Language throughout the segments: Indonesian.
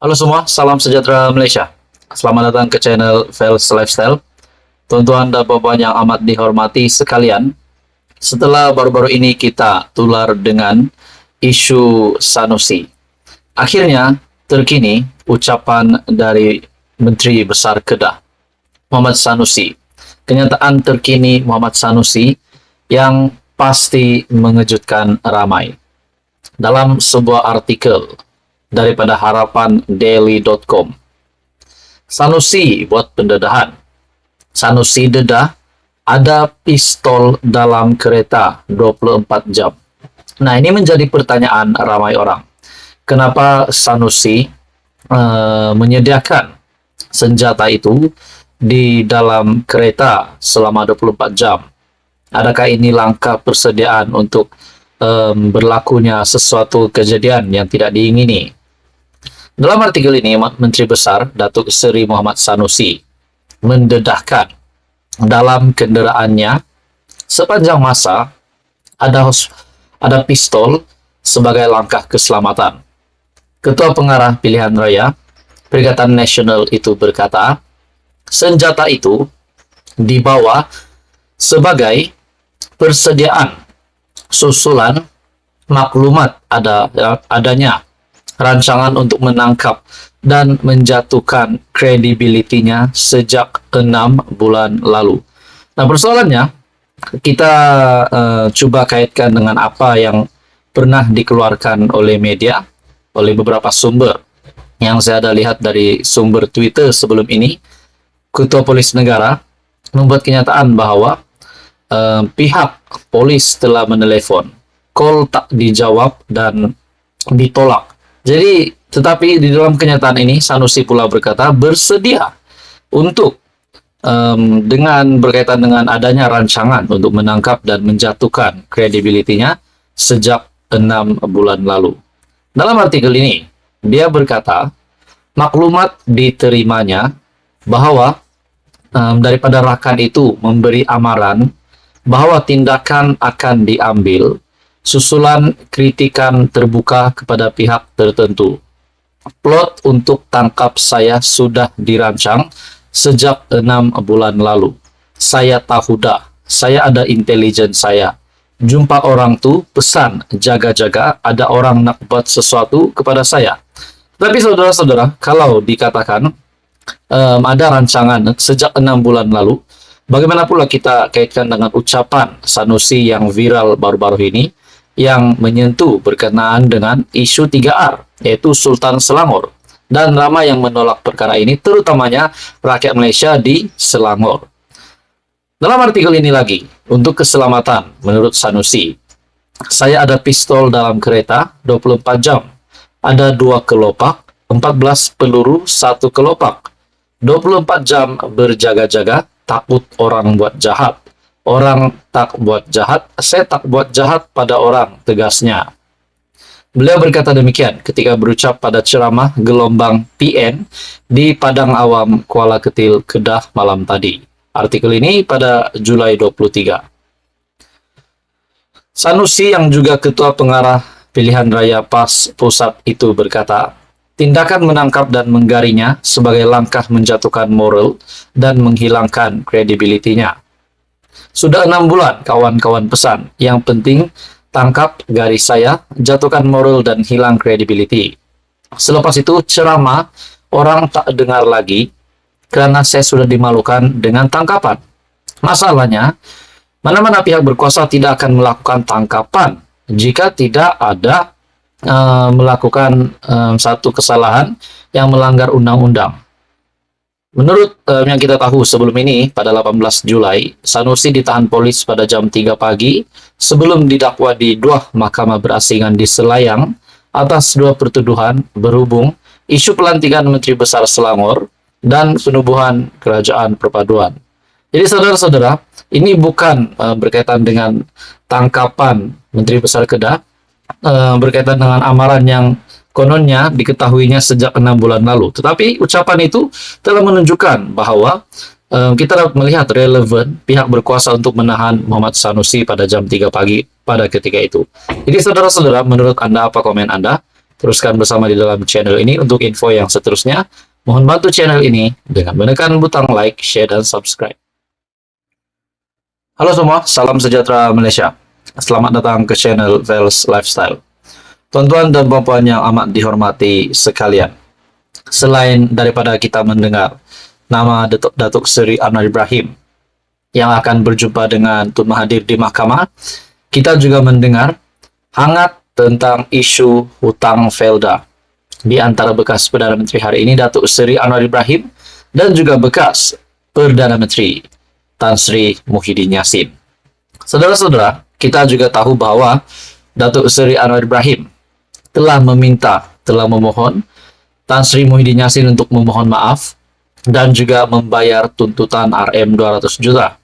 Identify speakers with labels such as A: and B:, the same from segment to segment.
A: Halo semua, salam sejahtera Malaysia. Selamat datang ke channel Fels Lifestyle. Tuan-tuan dan puan yang amat dihormati sekalian, setelah baru-baru ini kita tular dengan isu Sanusi. Akhirnya, terkini ucapan dari Menteri Besar Kedah, Muhammad Sanusi. Kenyataan terkini Muhammad Sanusi yang pasti mengejutkan ramai. Dalam sebuah artikel daripada harapandaily.com, Sanusi buat pendedahan. Sanusi dedah ada pistol dalam kereta 24 jam. Nah, ini menjadi pertanyaan ramai orang. Kenapa Sanusi menyediakan senjata itu di dalam kereta selama 24 jam? Adakah ini langkah persediaan untuk berlakunya sesuatu kejadian yang tidak diingini? Dalam artikel ini, Menteri Besar Datuk Seri Muhammad Sanusi mendedahkan dalam kenderaannya sepanjang masa ada pistol sebagai langkah keselamatan. Ketua Pengarah Pilihan Raya Perikatan Nasional itu berkata, senjata itu dibawa sebagai persediaan susulan maklumat adanya rancangan untuk menangkap dan menjatuhkan kredibilitinya sejak 6 bulan lalu. Nah, persoalannya, kita coba kaitkan dengan apa yang pernah dikeluarkan oleh media, oleh beberapa sumber. Yang saya ada lihat dari sumber Twitter sebelum ini, Ketua Polis Negara membuat kenyataan bahwa pihak polis telah menelepon, call tak dijawab dan ditolak. Jadi, tetapi di dalam kenyataan ini, Sanusi pula berkata bersedia untuk dengan berkaitan dengan adanya rancangan untuk menangkap dan menjatuhkan kredibilitinya sejak 6 bulan lalu. Dalam artikel ini, dia berkata, maklumat diterimanya bahwa daripada rakan itu memberi amaran bahwa tindakan akan diambil susulan kritikan terbuka kepada pihak tertentu. Plot untuk tangkap saya sudah dirancang sejak 6 bulan lalu. Saya tahu dah, saya ada intelijen saya. Jumpa orang tu, pesan, jaga-jaga, ada orang nak buat sesuatu kepada saya. Tapi saudara-saudara, kalau dikatakan ada rancangan sejak 6 bulan lalu, bagaimana pula kita kaitkan dengan ucapan Sanusi yang viral baru-baru ini, yang menyentuh berkenaan dengan isu 3R, yaitu Sultan Selangor. Dan ramai yang menolak perkara ini, terutamanya rakyat Malaysia di Selangor. Dalam artikel ini lagi, untuk keselamatan, menurut Sanusi, saya ada pistol dalam kereta 24 jam. Ada 2 kelopak, 14 peluru, 1 kelopak. 24 jam berjaga-jaga, takut orang buat jahat. Orang tak buat jahat, saya tak buat jahat pada orang, tegasnya. Beliau berkata demikian ketika berucap pada ceramah gelombang PN di Padang Awam, Kuala Ketil, Kedah malam tadi. Artikel ini pada Julai 23. Sanusi yang juga Ketua Pengarah Pilihan Raya PAS Pusat itu berkata, tindakan menangkap dan menggarinya sebagai langkah menjatuhkan moral dan menghilangkan kredibilitinya. Sudah 6 bulan kawan-kawan pesan, yang penting tangkap garis saya, jatuhkan moral dan hilang kredibiliti. Selepas itu ceramah orang tak dengar lagi karena saya sudah dimalukan dengan tangkapan. Masalahnya, mana-mana pihak berkuasa tidak akan melakukan tangkapan jika tidak ada melakukan satu kesalahan yang melanggar undang-undang. Menurut yang kita tahu sebelum ini, pada 18 Julai, Sanusi ditahan polis pada jam 3 pagi sebelum didakwa di 2 mahkamah berasingan di Selayang atas 2 pertuduhan berhubung isu pelantikan Menteri Besar Selangor dan penubuhan Kerajaan Perpaduan. Jadi saudara-saudara, ini bukan berkaitan dengan tangkapan Menteri Besar Kedah, berkaitan dengan amaran yang kononnya diketahuinya sejak 6 bulan lalu. Tetapi ucapan itu telah menunjukkan bahwa kita dapat melihat relevan pihak berkuasa untuk menahan Muhammad Sanusi pada jam 3 pagi pada ketika itu. Jadi saudara-saudara, menurut Anda apa komen Anda? teruskan bersama di dalam channel ini untuk info yang seterusnya. Mohon bantu channel ini dengan menekan butang like, share, dan subscribe. Halo semua, salam sejahtera Malaysia. Selamat datang ke channel Vels Lifestyle. Tuan-tuan dan puan-puan yang amat dihormati sekalian, selain daripada kita mendengar nama Datuk Seri Anwar Ibrahim yang akan berjumpa dengan Tun Mahathir di mahkamah, kita juga mendengar hangat tentang isu hutang Felda di antara bekas Perdana Menteri hari ini Datuk Seri Anwar Ibrahim dan juga bekas Perdana Menteri Tan Sri Muhyiddin Yassin. Saudara-saudara, kita juga tahu bahwa Datuk Seri Anwar Ibrahim telah memohon Tan Sri Muhyiddin Yassin untuk memohon maaf dan juga membayar tuntutan RM 200 juta.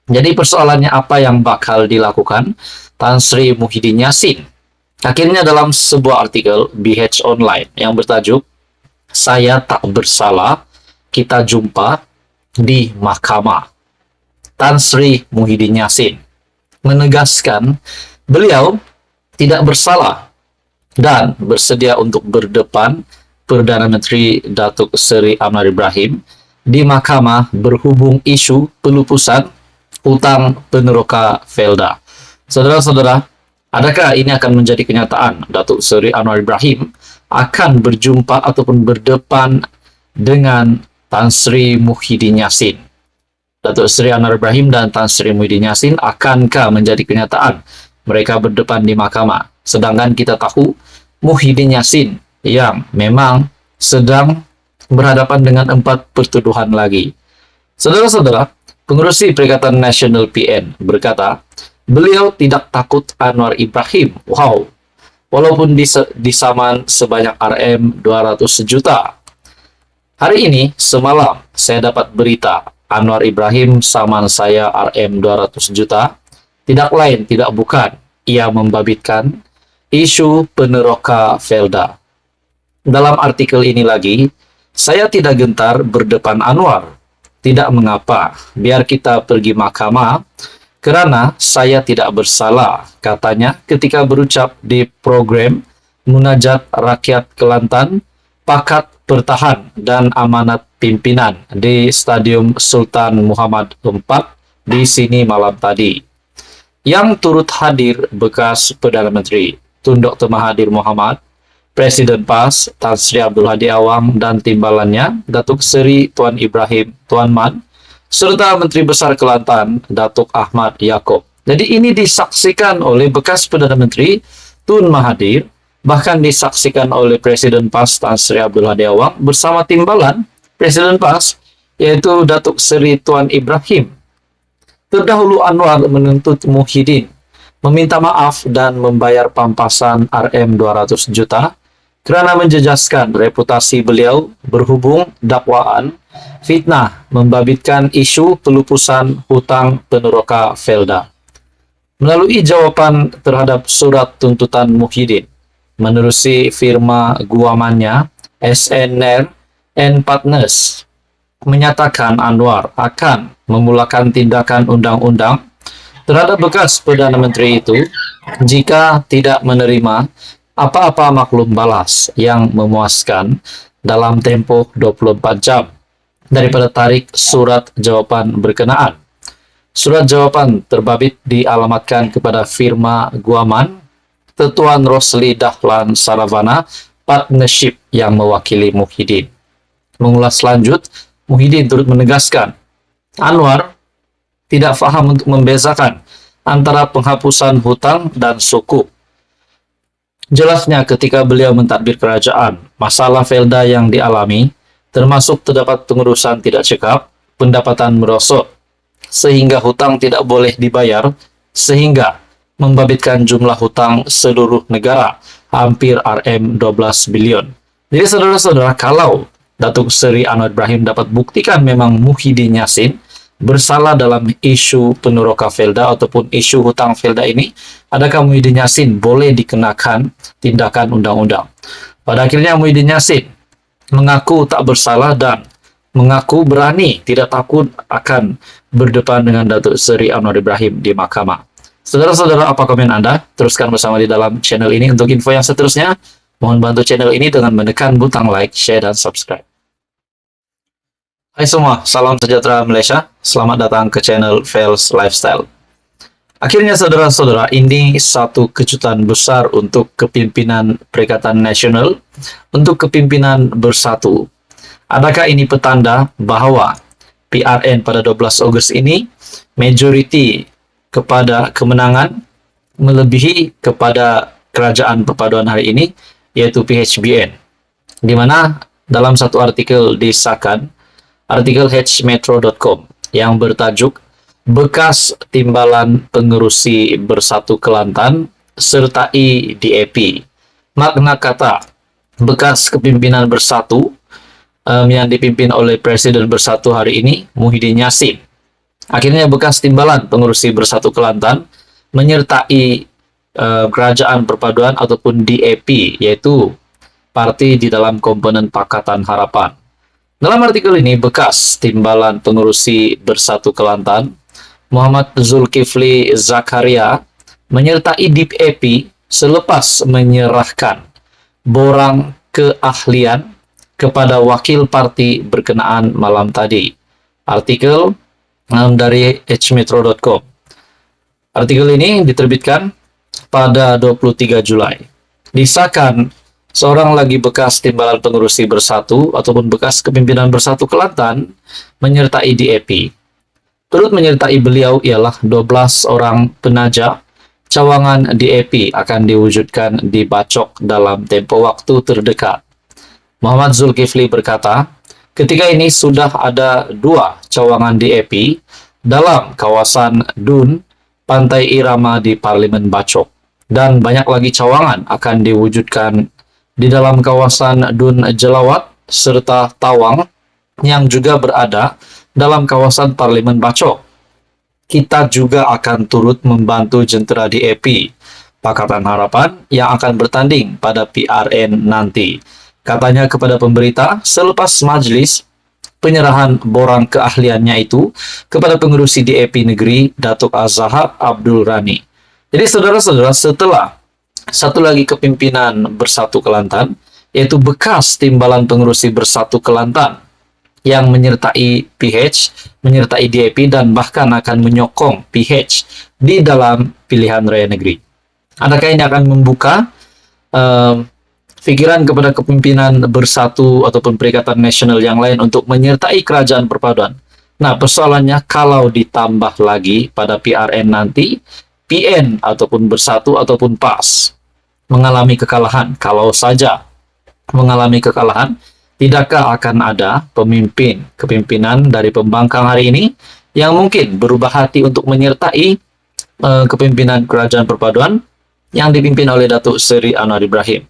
A: Jadi persoalannya apa yang bakal dilakukan Tan Sri Muhyiddin Yassin? Akhirnya dalam sebuah artikel BH Online yang bertajuk "Saya Tak Bersalah, Kita Jumpa di Mahkamah", Tan Sri Muhyiddin Yassin menegaskan beliau tidak bersalah dan bersedia untuk berdepan Perdana Menteri Datuk Seri Anwar Ibrahim di mahkamah berhubung isu pelupusan hutang peneroka Felda. Saudara-saudara, adakah ini akan menjadi kenyataan? Datuk Seri Anwar Ibrahim akan berjumpa ataupun berdepan dengan Tan Sri Muhyiddin Yassin. Datuk Seri Anwar Ibrahim dan Tan Sri Muhyiddin Yassin akankah menjadi kenyataan mereka berdepan di mahkamah? Sedangkan kita tahu Muhyiddin Yassin yang memang sedang berhadapan dengan 4 pertuduhan lagi. Saudara-saudara, pengerusi Perikatan Nasional PN berkata, beliau tidak takut Anwar Ibrahim. Wow, walaupun disaman sebanyak RM 200 juta. Hari ini, semalam, saya dapat berita Anwar Ibrahim saman saya RM 200 juta. Tidak lain, tidak bukan. Ia membabitkan isu peneroka Felda. Dalam artikel ini lagi, saya tidak gentar berdepan Anwar. Tidak mengapa, biar kita pergi mahkamah, kerana saya tidak bersalah, katanya ketika berucap di program Munajat Rakyat Kelantan, Pakat Pertahan dan Amanat Pimpinan di Stadium Sultan Muhammad IV di sini malam tadi. Yang turut hadir bekas Perdana Menteri Tun Dr. Mahathir Mohamad, Presiden PAS Tan Sri Abdul Hadi Awang dan timbalannya Datuk Seri Tuan Ibrahim Tuan Man, serta Menteri Besar Kelantan Datuk Ahmad Yaakob. Jadi ini disaksikan oleh bekas Perdana Menteri Tun Mahathir, bahkan disaksikan oleh Presiden PAS Tan Sri Abdul Hadi Awang bersama timbalan Presiden PAS, yaitu Datuk Seri Tuan Ibrahim. Terdahulu Anwar menuntut Muhyiddin meminta maaf dan membayar pampasan RM 200 juta kerana menjejaskan reputasi beliau berhubung dakwaan fitnah membabitkan isu pelupusan hutang peneroka Felda. Melalui jawapan terhadap surat tuntutan Muhyiddin, menerusi firma guamannya SNR and Partners menyatakan Anwar akan memulakan tindakan undang-undang terhadap bekas Perdana Menteri itu jika tidak menerima apa-apa maklum balas yang memuaskan dalam tempoh 24 jam daripada tarik surat jawapan berkenaan. Surat jawapan terbabit dialamatkan kepada firma guaman Tuan Rosli Dahlan Saravana Partnership yang mewakili Muhyiddin. Mengulas lanjut, Muhyiddin turut menegaskan Anwar tidak faham untuk membezakan antara penghapusan hutang dan sukuk. Jelasnya ketika beliau mentadbir kerajaan, masalah Felda yang dialami, termasuk terdapat pengurusan tidak cekap, pendapatan merosot, sehingga hutang tidak boleh dibayar, sehingga membabitkan jumlah hutang seluruh negara, hampir RM 12 bilion. Jadi saudara-saudara, kalau Datuk Seri Anwar Ibrahim dapat buktikan memang Muhyiddin Yassin bersalah dalam isu peneroka Felda ataupun isu hutang Felda ini, adakah Muhyiddin Yassin boleh dikenakan tindakan undang-undang? Pada akhirnya Muhyiddin Yassin mengaku tak bersalah dan mengaku berani, tidak takut akan berdepan dengan Datuk Seri Anwar Ibrahim di mahkamah. Saudara-saudara, apa komen Anda? Teruskan bersama di dalam channel ini untuk info yang seterusnya. Mohon bantu channel ini dengan menekan butang like, share, dan subscribe. Hai semua, salam sejahtera Malaysia. Selamat datang ke channel Fails Lifestyle. Akhirnya saudara-saudara, ini satu kejutan besar untuk kepimpinan Perikatan Nasional, untuk kepimpinan bersatu. Adakah ini petanda bahwa PRN pada 12 Ogos ini majoriti kepada kemenangan melebihi kepada kerajaan perpaduan hari ini, yaitu PHBN, di mana dalam satu artikel disahkan, artikel hmetro.com yang bertajuk Bekas Timbalan Pengerusi Bersatu Kelantan sertai DAP. Makna kata bekas kepimpinan bersatu yang dipimpin oleh Presiden Bersatu hari ini, Muhyiddin Yassin. Akhirnya bekas timbalan pengurusi Bersatu Kelantan menyertai kerajaan perpaduan ataupun DAP, yaitu parti di dalam komponen Pakatan Harapan. Dalam artikel ini, bekas timbalan pengurusi Bersatu Kelantan, Muhammad Zulkifli Zakaria, menyertai DAP selepas menyerahkan borang keahlian kepada wakil parti berkenaan malam tadi. Artikel dari hmetro.com. Artikel ini diterbitkan pada 23 Julai. Disahkan seorang lagi bekas timbalan pengurusi Bersatu ataupun bekas kepimpinan Bersatu Kelantan menyertai DAP. Turut menyertai beliau ialah 12 orang penaja cawangan DAP akan diwujudkan di Bacok dalam tempoh waktu terdekat. Muhammad Zulkifli berkata, ketika ini sudah ada 2 cawangan DAP dalam kawasan Dun, Pantai Irama di Parlimen Bacok, dan banyak lagi cawangan akan diwujudkan di dalam kawasan Dun Jelawat serta Tawang yang juga berada dalam kawasan Parlimen Bacok. Kita juga akan turut membantu jentera DAP Pakatan Harapan yang akan bertanding pada PRN nanti, katanya kepada pemberita selepas majlis penyerahan borang keahliannya itu kepada pengurusi DAP Negeri Datuk Az-Zahab Abdul Rani. Jadi saudara-saudara, setelah satu lagi kepimpinan Bersatu Kelantan, yaitu bekas timbalan pengurusi Bersatu Kelantan yang menyertai PH, menyertai DAP, dan bahkan akan menyokong PH di dalam pilihan raya negeri. Adakah ini akan membuka pikiran kepada kepimpinan Bersatu ataupun Perikatan Nasional yang lain untuk menyertai kerajaan perpaduan? Nah, persoalannya kalau ditambah lagi pada PRN nanti, PN ataupun Bersatu ataupun PAS mengalami kekalahan, kalau saja mengalami kekalahan, tidakkah akan ada kepimpinan dari pembangkang hari ini yang mungkin berubah hati untuk menyertai kepimpinan kerajaan perpaduan yang dipimpin oleh Datuk Seri Anwar Ibrahim?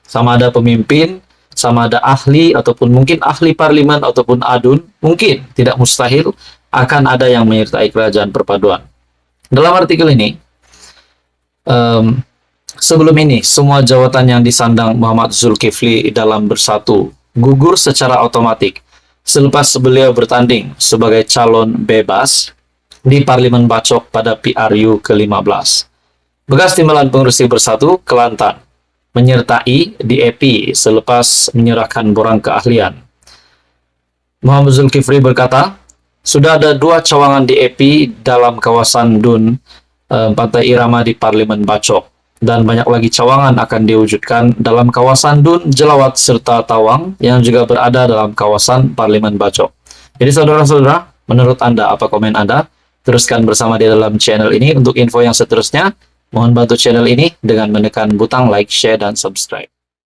A: Sama ada pemimpin, sama ada ahli, ataupun mungkin ahli parlimen ataupun adun, mungkin tidak mustahil akan ada yang menyertai kerajaan perpaduan. Dalam artikel ini, sebelum ini, semua jawatan yang disandang Muhammad Zulkifli dalam Bersatu gugur secara otomatik selepas beliau bertanding sebagai calon bebas di Parlimen Bacok pada PRU ke-15. Bekas timbalan pengurusi Bersatu Kelantan menyertai DAP selepas menyerahkan borang keahlian. Muhammad Zulkifli berkata, sudah ada 2 cawangan DAP dalam kawasan Dun, Pantai Irama di Parlimen Bacok, dan banyak lagi cawangan akan diwujudkan dalam kawasan Dun, Jelawat, serta Tawang yang juga berada dalam kawasan Parlimen Bacok. Jadi saudara-saudara, menurut Anda, apa komen Anda? Teruskan bersama di dalam channel ini. Untuk info yang seterusnya, mohon bantu channel ini dengan menekan butang like, share, dan subscribe.